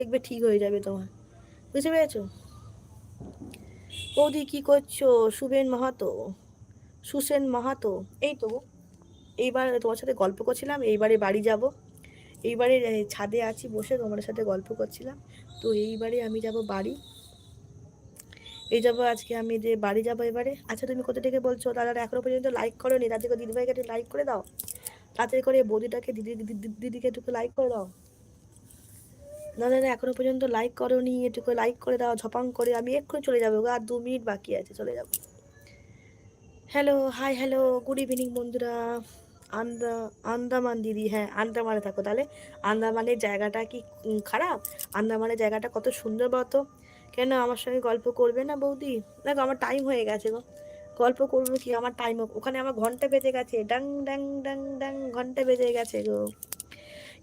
দেখবে ঠিক হয়ে যাবে তোমার, বুঝতে পেরেছো? বৌদি কি করছো? সুবেন মাহাতো, সুসেন মাহাতো, এই তো এইবার তোমার সাথে গল্প করছিলাম, এইবারে বাড়ি যাব। এইবারে ছাদে আছি বসে তোমার সাথে গল্প করছিলাম। তো এইবারে আমি যাব বাড়ি, এই যাবো আজকে আমি যে বাড়ি যাবো এবারে। আচ্ছা তুমি কোথা থেকে বলছো? দাদারা এখনো পর্যন্ত লাইক করো নি, তাদেরকে দিদিভাইকে একটু লাইক করে দাও, তাড়াতাড়ি করে বৌদিটাকে দিদিকে একটু লাইক করে দাও। দাদারা এখনো পর্যন্ত লাইক করো নি, একটু লাইক করে দাও ঝপাং করে। আমি এক্ষুনি চলে যাবো, আর 2 মিনিট বাকি আছে, চলে যাবো। Hello, hi, hello, good evening বন্ধুরা। আন্দামান দিদি, হ্যাঁ আন্দামানে থাকো তাহলে? আন্দামানের জায়গাটা কি খারাপ? আন্দামানের জায়গাটা কত সুন্দর বলতো। কেন আমার সঙ্গে গল্প করবে না বৌদি? দেখো আমার টাইম হয়ে গেছে গো, গল্প করবো কি, আমার টাইম, ওখানে আমার ঘন্টা বেজে গেছে, ডাং ডাং ডাং ডাং ঘন্টা বেজে গেছে গো।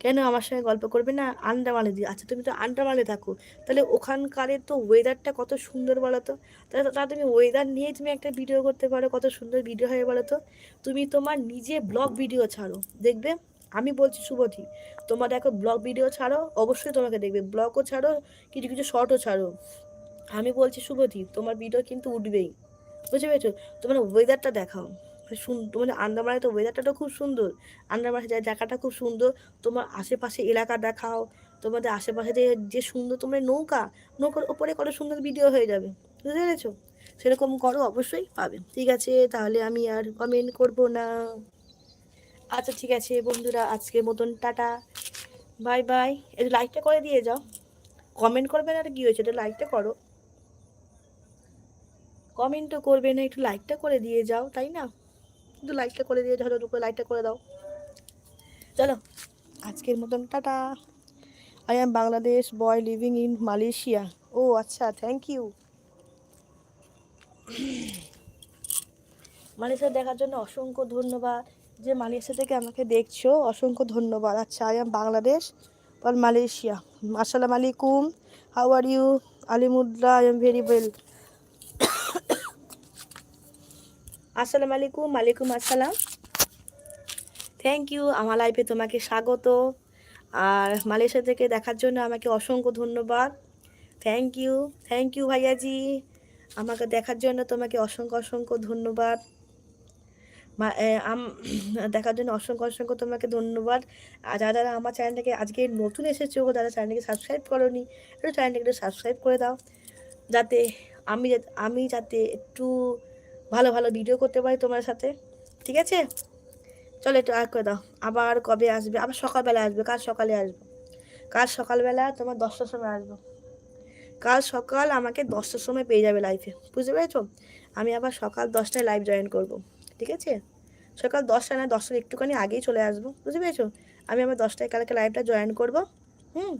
কেন আমার সঙ্গে গল্প করবে না? আন্দামানে দিয়ে, আচ্ছা তুমি তো আন্দামানে থাকো, তাহলে ওখানকারের তো ওয়েদারটা কত সুন্দর বলো তো। তাহলে তা তুমি ওয়েদার নিয়েই তুমি একটা ভিডিও করতে পারো, কত সুন্দর ভিডিও হয় বলো তো। তুমি তোমার নিজে ব্লগ ভিডিও ছাড়ো, দেখবে। আমি বলছি শুভজি, তোমার দেখো ব্লগ ভিডিও ছাড়ো, অবশ্যই তোমাকে দেখবে, ব্লগও ছাড়ো, কিছু কিছু শর্টও ছাড়ো। আমি বলছি শুভজি, তোমার ভিডিও কিন্তু উঠবেই, বুঝতে পেরেছো? তোমার ওয়েদারটা দেখাও, তোমাদের আন্দামানে তো ওয়েদারটা তো খুব সুন্দর, আন্দামানের জায়গাটা খুব সুন্দর। তোমার আশেপাশে এলাকা দেখাও, তোমাদের আশেপাশে যে যে সুন্দর তোমার নৌকা, নৌকার ওপরে কত সুন্দর ভিডিও হয়ে যাবে, বুঝতে পেরেছো? সেরকম করো, অবশ্যই পাবে। ঠিক আছে, তাহলে আমি আর কমেন্ট করব না। আচ্ছা ঠিক আছে বন্ধুরা, আজকের মতন টাটা, বাই বাই। একটু লাইকটা করে দিয়ে যাও, কমেন্ট করবে না, কি হয়েছে, এটা লাইকটা করো। কমেন্টও করবে না, একটু লাইকটা করে দিয়ে যাও, তাই না? একটু লাইকটা করে দিয়ে যাও, দুপুরে লাইকটা করে দাও। চলো আজকের মতন tata. I am Bangladesh boy living in Malaysia. ও আচ্ছা, থ্যাংক ইউ। মালয়েশিয়া দেখার জন্য অসংখ্য ধন্যবাদ, যে মালয়েশিয়া থেকে আমাকে দেখছো, অসংখ্য ধন্যবাদ। আচ্ছা, আই এম বাংলাদেশ বল মালয়েশিয়া। আসসালামু আলাইকুম, হাউ আর ইউ? আলিমুদ্রা, আই এম ভেরি ওয়েল। আসসালামু আলাইকুম, ওয়ালাইকুম আসসালাম। থ্যাংক ইউ, আমার লাইফে তোমাকে স্বাগত। আর মালয়েশিয়া থেকে দেখার জন্য আমাকে অসংখ্য ধন্যবাদ। থ্যাংক ইউ, থ্যাংক ইউ ভাইয়াজি, আমাকে দেখার জন্য তোমাকে অসংখ্য অসংখ্য ধন্যবাদ। দেখার জন্য অসংখ্য অসংখ্য তোমাকে ধন্যবাদ। আর যারা যারা আমার চ্যানেলটাকে আজকে নতুন এসেছো, যারা চ্যানেলটাকে সাবস্ক্রাইব করোনি, একটু চ্যানেলটাকে একটু সাবস্ক্রাইব করে দাও, যাতে আমি যাতে একটু ভালো ভালো ভিডিও করতে পারি তোমার সাথে, ঠিক আছে? চলো একটু আর করে দাও। আবার কবে আসবে? আবার সকালবেলা আসবে, কাল সকালে আসবো, কাল সকালবেলা তোমার 10টার সময় আসবো। কাল সকাল আমাকে 10টার সময় পেয়ে যাবে লাইফে, বুঝতে পেরেছো? আমি আবার সকাল 10টায় লাইভ জয়েন করব, ঠিক আছে? সকাল 10টা না, 10টার একটুখানি আগেই চলে আসবো, বুঝতে পেরেছো? আমি আবার 10টায় কালকে লাইভটা জয়েন করব। হুম,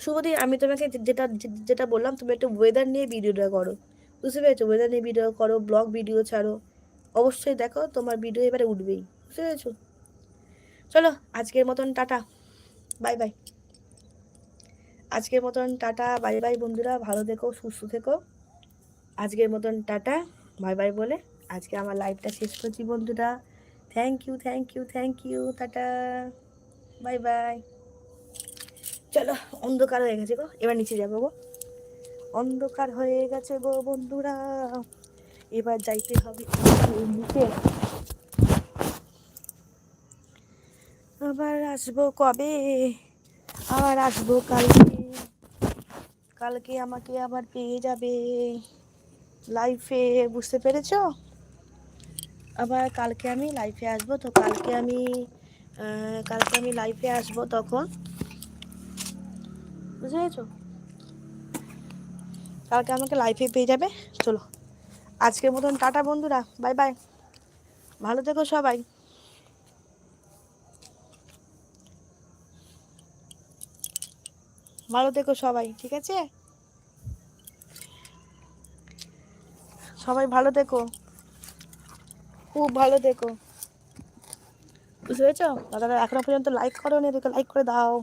শুভদি, আমি তোমাকে যেটা যেটা বললাম, তুমি একটু ওয়েদার নিয়ে ভিডিওটা করো, বুঝতে পেরেছো? ওয়েদার নিয়ে ভিডিও করো, ব্লগ ভিডিও ছাড়ো, অবশ্যই দেখো তোমার ভিডিও এবারে উঠবেই, বুঝতে পেরেছো? চলো আজকের মতন টাটা, বাই বাই। আজকের মতন টাটা, বাই বাই বন্ধুরা, ভালো থেকো, সুস্থ থেকো। আজকের মতন টাটা, বাই বাই বলে আজকে আমার লাইভটা শেষ করছি বন্ধুরা। Thank you, thank you, thank you, tata, bye bye. চলো, অন্ধকার হয়ে গেছে গো, এবার নিচে যাবো গো, অন্ধকার হয়ে গেছে গো বন্ধুরা, এবার যাইতে হবে নিচে। আবার আসবো কবে? আবার আসবো কালকে, কালকে আমাকে আবার পেয়ে যাবে লাইফে, বুঝতে পেরেছো? আবার কালকে আমি লাইফে আসবো, তো কালকে আমি লাইফে আসবো তখন, বুঝতে পেরেছো? কালকে আমাকে লাইফে পেয়ে যাবে। চলো আজকের মতন টাটা বন্ধুরা, বাই বাই, ভালো থেকো সবাই, ভালো থেকো সবাই, ঠিক আছে? সবাই ভালো থেকো, খুব ভালো থেকো, বুঝতে পেরেছো? দাদারা এখনো পর্যন্ত লাইক করো নি, লাইক করে দাও।